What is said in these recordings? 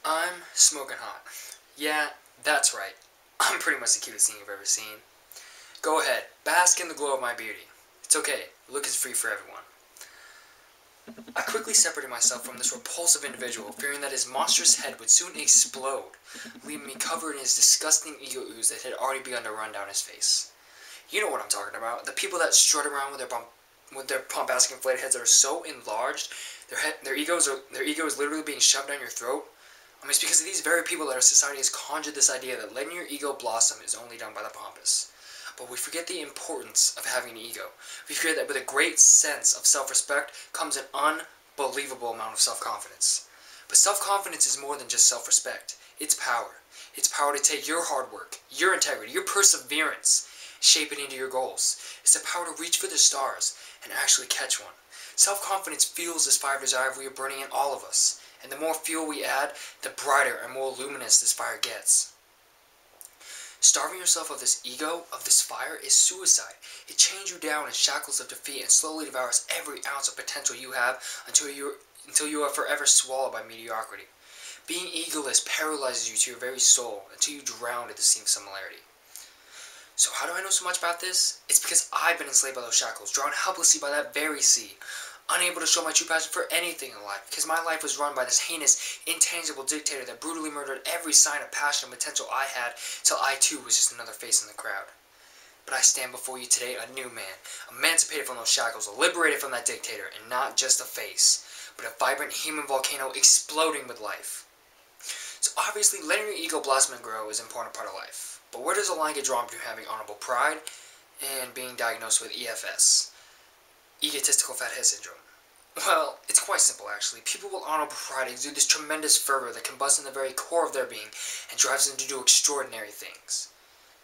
I'm smoking hot. Yeah, that's right. I'm pretty much the cutest thing you've ever seen. Go ahead, bask in the glow of my beauty. It's okay, look is free for everyone. I quickly separated myself from this repulsive individual, fearing that his monstrous head would soon explode, leaving me covered in his disgusting ego ooze that had already begun to run down his face. You know what I'm talking about. The people that strut around with their bombastic inflated heads that are so enlarged, their ego is literally being shoved down your throat. I mean, it's because of these very people that our society has conjured this idea that letting your ego blossom is only done by the pompous. But we forget the importance of having an ego. We forget that with a great sense of self-respect comes an unbelievable amount of self-confidence. But self-confidence is more than just self-respect. It's power. It's power to take your hard work, your integrity, your perseverance, shape it into your goals. It's the power to reach for the stars and actually catch one. Self-confidence fuels this fire of desire we are burning in all of us. And the more fuel we add, the brighter and more luminous this fire gets. Starving yourself of this ego, of this fire, is suicide. It chains you down in shackles of defeat and slowly devours every ounce of potential you have until you are forever swallowed by mediocrity. Being egoless paralyzes you to your very soul until you drown at the sea of similarity. So how do I know so much about this? It's because I've been enslaved by those shackles, drawn helplessly by that very sea, unable to show my true passion for anything in life, because my life was run by this heinous, intangible dictator that brutally murdered every sign of passion and potential I had, till I too was just another face in the crowd. But I stand before you today a new man, emancipated from those shackles, liberated from that dictator, and not just a face, but a vibrant human volcano exploding with life. So obviously, letting your ego blossom and grow is an important part of life. But where does the line get drawn between having honorable pride and being diagnosed with EFS? Egotistical fat head syndrome. Well, it's quite simple actually. People with honorable pride exude this tremendous fervor that combusts in the very core of their being and drives them to do extraordinary things.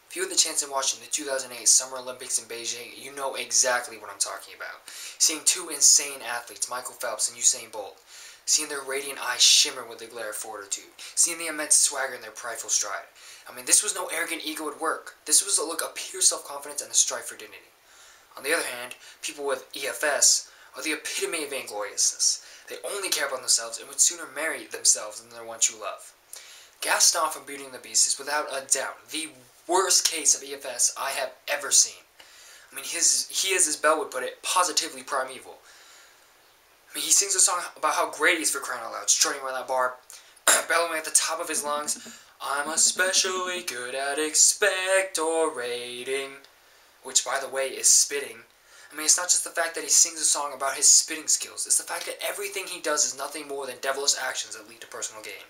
If you had the chance of watching the 2008 Summer Olympics in Beijing, you know exactly what I'm talking about. Seeing two insane athletes, Michael Phelps and Usain Bolt, seeing their radiant eyes shimmer with the glare of fortitude, seeing the immense swagger in their prideful stride. I mean, this was no arrogant ego at work. This was a look of pure self-confidence and a strive for dignity. On the other hand, people with EFS are the epitome of vaingloriousness. They only care about themselves and would sooner marry themselves than their one true love. Gaston from Beauty and the Beast is without a doubt the worst case of EFS I have ever seen. I mean, he is, as Belle would put it, positively primeval. I mean, he sings a song about how great he is for crying out loud, strutting around that bar, bellowing at the top of his lungs, "I'm especially good at expectorating," which, by the way, is spitting. I mean, it's not just the fact that he sings a song about his spitting skills. It's the fact that everything he does is nothing more than devilish actions that lead to personal gain.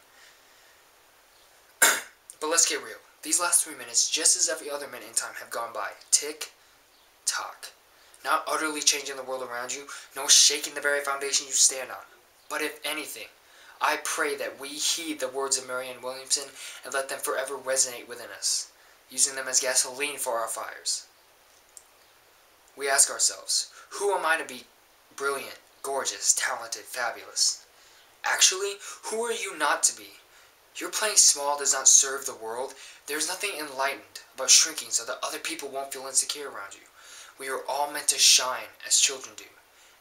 But let's get real. These last 3 minutes, just as every other minute in time, have gone by. Tick-tock. Not utterly changing the world around you, nor shaking the very foundation you stand on. But if anything, I pray that we heed the words of Marianne Williamson and let them forever resonate within us, using them as gasoline for our fires. We ask ourselves, who am I to be brilliant, gorgeous, talented, fabulous? Actually, who are you not to be? Your playing small does not serve the world. There is nothing enlightened about shrinking so that other people won't feel insecure around you. We are all meant to shine as children do.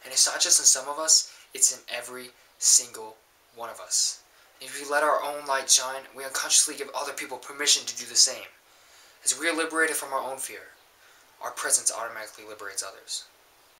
And it's not just in some of us, it's in every single one of us. And if we let our own light shine, we unconsciously give other people permission to do the same. As we are liberated from our own fear, our presence automatically liberates others.